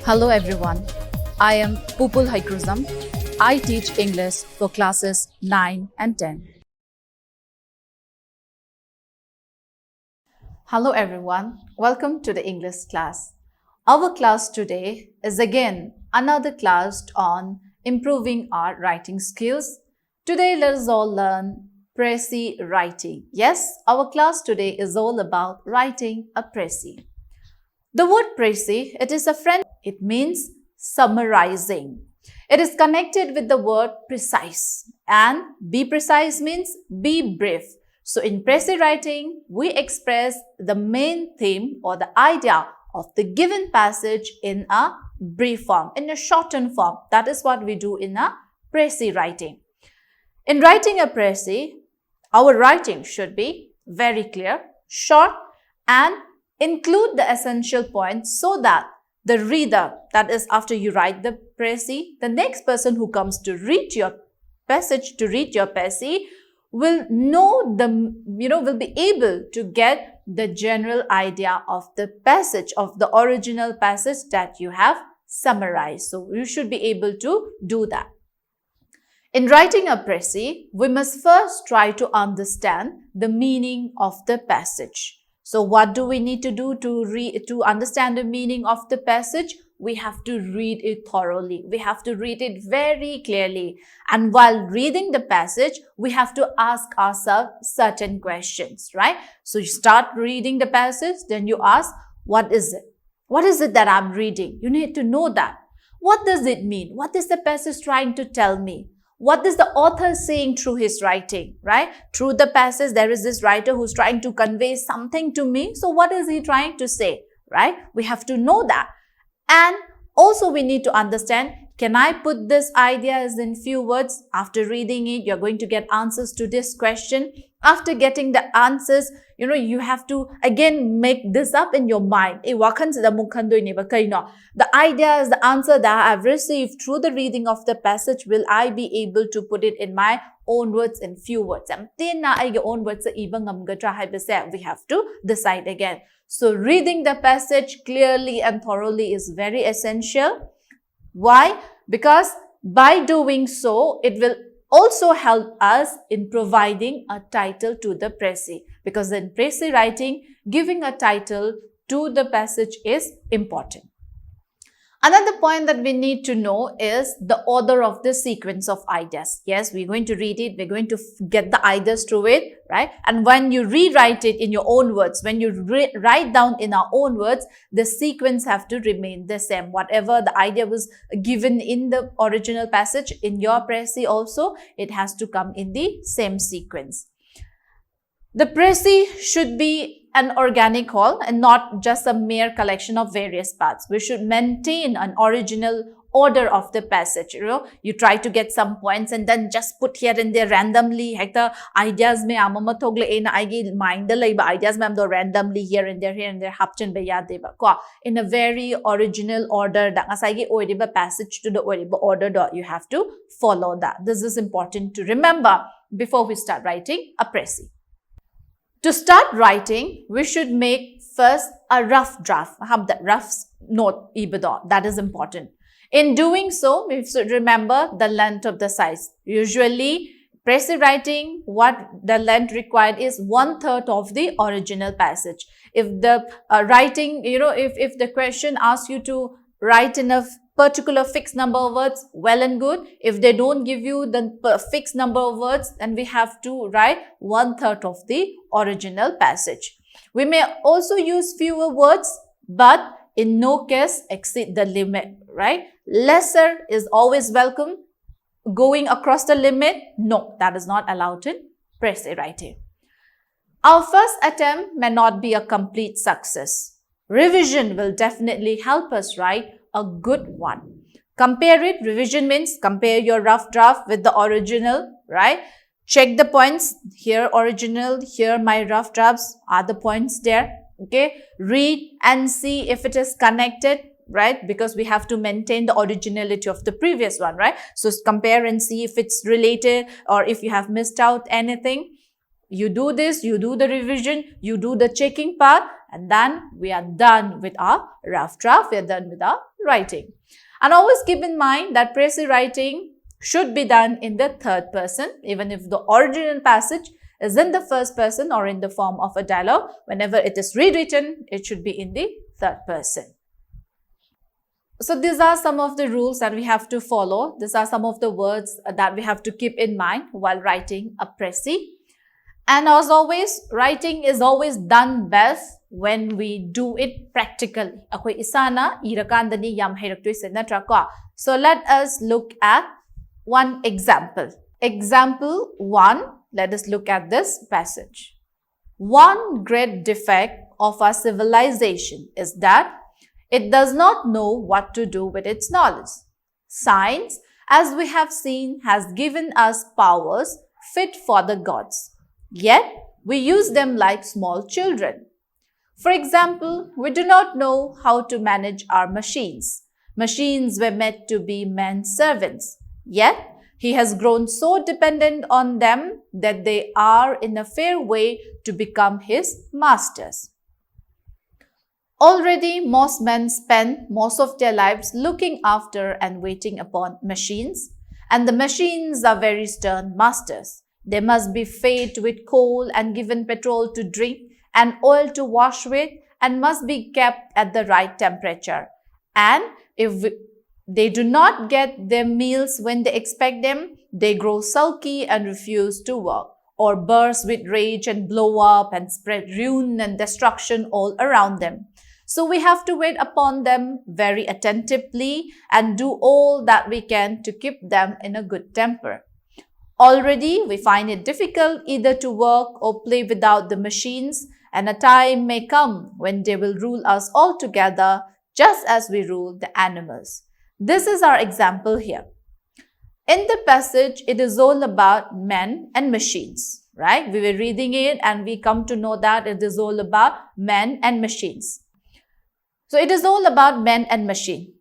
Hello everyone, I am Pupul Haikruzam. I teach English for classes 9 and 10. Hello everyone, welcome to the English class. Our class today is again another class on improving our writing skills. Today let us all learn Precis Writing. Yes, our class today is all about writing a précis. The word précis, it is a French. It means summarizing. It is connected with the word precise, and be precise means be brief. So in précis writing, we express the main theme or the idea of the given passage in a brief form, in a shortened form. That is what we do in a précis writing. In writing a précis, our writing should be very clear, short, and include the essential points so that the reader, that is after you write the précis, the next person who comes to read your passage, will know will be able to get the general idea of the passage, of the original passage that you have summarized. So you should be able to do that. In writing a précis, we must first try to understand the meaning of the passage. So what do we need to do to understand the meaning of the passage? We have to read it thoroughly. We have to read it very clearly. And while reading the passage, we have to ask ourselves certain questions, right? So you start reading the passage, then you ask, what is it? What is it that I'm reading? You need to know that. What does it mean? What is the passage trying to tell me? What is the author saying through his writing, right? Through the passage, there is this writer who's trying to convey something to me. So what is he trying to say, right? We have to know that. And also we need to understand, can I put this ideas in few words? After reading it, you're going to get answers to this question. After getting the answers, you have to again make this up in your mind. The ideas, the answer that I've received through the reading of the passage, will I be able to put it in my own words, in few words? We have to decide again. So reading the passage clearly and thoroughly is very essential. Why? Because by doing so, it will also help us in providing a title to the précis. Because in précis writing, giving a title to the passage is important. Another point that we need to know is the order of the sequence of ideas. Yes, we're going to read it. We're going to get the ideas through it, right? And when you rewrite it in your own words, when you write down in our own words, the sequence have to remain the same. Whatever the idea was given in the original passage, in your précis also, it has to come in the same sequence. The précis should be an organic whole and not just a mere collection of various parts. We should maintain an original order of the passage. You try to get some points and then just put here and there randomly. Ideas mein amama thogle ena aigi mind laiba ideas mein amdo randomly here and there hapchen be yad deba ko in a very original order da ngasai oidiba passage to the oidiba order dot you have to follow that. This is important to remember before we start writing a précis. To start writing, we should make first a rough draft. Have that rough note, that is important. In doing so, we should remember the length of the size. Usually, précis writing, what the length required is 1/3 of the original passage. If the writing, if the question asks you to write in a particular fixed number of words, well and good. If they don't give you the fixed number of words, then we have to write 1/3 of the original passage. We may also use fewer words, but in no case exceed the limit, right? Lesser is always welcome. Going across the limit, no, that is not allowed in précis writing. Our first attempt may not be a complete success. Revision will definitely help us write a good one. Compare it. Revision means compare your rough draft with the original, right? Check the points. Here original, here my rough drafts. Are the points there? Okay. Read and see if it is connected, right? Because we have to maintain the originality of the previous one, right? So compare and see if it's related or if you have missed out anything. You do this, you do the revision, you do the checking part, and then we are done with our rough draft, we are done with our writing. And always keep in mind that Precis writing should be done in the third person, even if the original passage is in the first person or in the form of a dialogue. Whenever it is rewritten, it should be in the third person. So these are some of the rules that we have to follow. These are some of the words that we have to keep in mind while writing a Precis. And as always, writing is always done best when we do it practically. So let us look at one example. Example 1, let us look at this passage. One great defect of our civilization is that it does not know what to do with its knowledge. Science, as we have seen, has given us powers fit for the gods. Yet, we use them like small children. For example, we do not know how to manage our machines. Machines were meant to be men's servants. Yet, he has grown so dependent on them that they are in a fair way to become his masters. Already, most men spend most of their lives looking after and waiting upon machines, and the machines are very stern masters. They must be fed with coal and given petrol to drink and oil to wash with, and must be kept at the right temperature. And if they do not get their meals when they expect them, they grow sulky and refuse to work, or burst with rage and blow up and spread ruin and destruction all around them. So we have to wait upon them very attentively and do all that we can to keep them in a good temper. Already, we find it difficult either to work or play without the machines, and a time may come when they will rule us altogether, just as we rule the animals. This is our example here. In the passage, it is all about men and machines, right? We were reading it and we come to know that it is all about men and machines. So it is all about men and machine,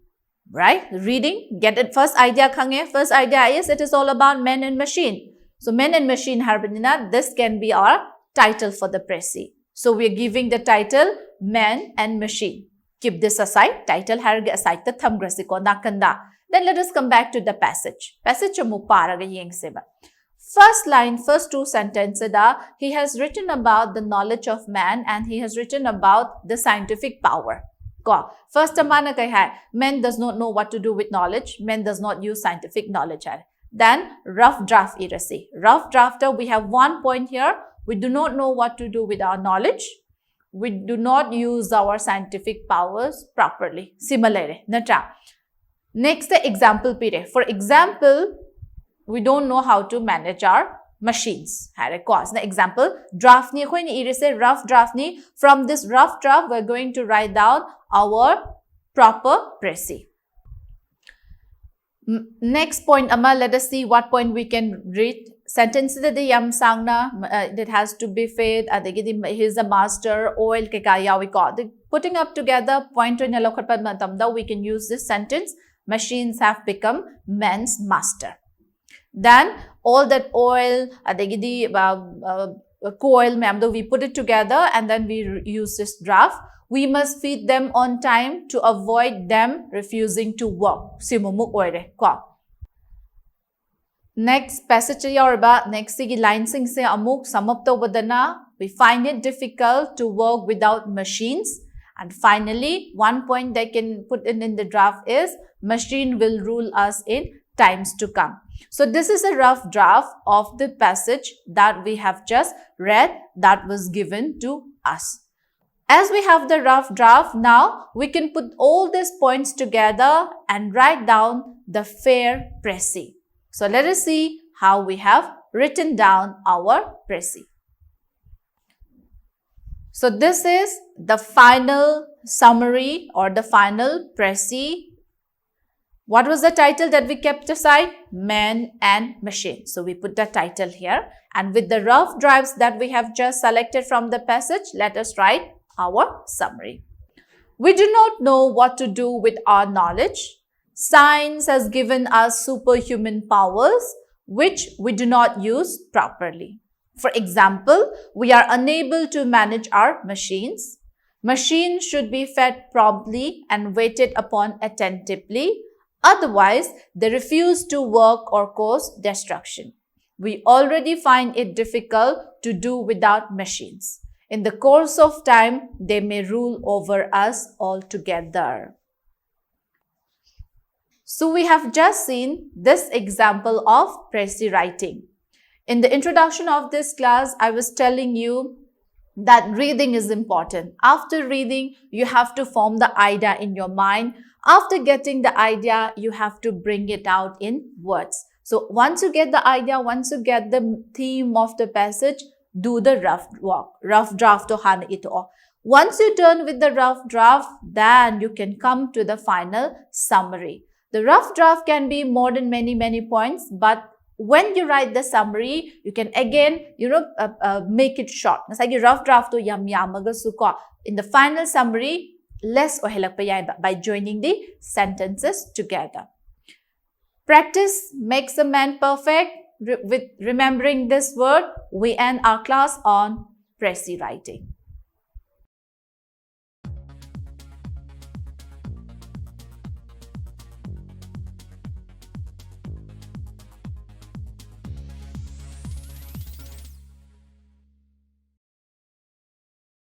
right? Reading, get it first idea khange. First idea is it is all about men and machine. So men and machine harbinina, this can be our title for the Precis. So we are giving the title Men and Machine. Keep this aside, title harga aside the thamgrasiko nakanda. Then let us come back to the passage. Passage amuk paraga yeng seba. First line, first two sentences are, he has written about the knowledge of man and he has written about the scientific power. First, men does not know what to do with knowledge. Men does not use scientific knowledge. Then, rough draft irasi. Rough drafter, we have one point here. We do not know what to do with our knowledge. We do not use our scientific powers properly. Similarly, next, the example period. For example, we don't know how to manage our machines. The example, draft ni rough draft ni. From this rough draft, we're going to write down our proper Precis. Next point, let us see what point we can read. Sentence that yam sangna that has to be fed. He's a master. Oil kekaya. Putting up together point we can use this sentence. Machines have become men's master. Then all that oil, coil, we put it together and then we use this draft. We must feed them on time to avoid them refusing to work. Next passage next line sing se amuk samapto badana. We find it difficult to work without machines. And finally, one point they can put in the draft is machine will rule us in times to come. So this is a rough draft of the passage that we have just read that was given to us. As we have the rough draft, now we can put all these points together and write down the fair Precis. So let us see how we have written down our Precis. So this is the final summary or the final Precis. What was the title that we kept aside? Men and Machine. So we put the title here, and with the rough drafts that we have just selected from the passage, let us write our summary. We do not know what to do with our knowledge. Science has given us superhuman powers, which we do not use properly. For example, we are unable to manage our machines. Machines should be fed promptly and waited upon attentively. Otherwise, they refuse to work or cause destruction. We already find it difficult to do without machines. In the course of time, they may rule over us altogether. So we have just seen this example of Precis Writing. In the introduction of this class, I was telling you that reading is important. After reading, you have to form the idea in your mind. After getting the idea, you have to bring it out in words. So once you get the idea, once you get the theme of the passage, do the rough draft to hana ito. Once you're done with the rough draft, then you can come to the final summary. The rough draft can be more than many points, but when you write the summary, you can again, make it short. Nasagi rough draft to yamaga suko. In the final summary, less by joining the sentences together. Practice makes a man perfect. With remembering this word, we end our class on Precis Writing.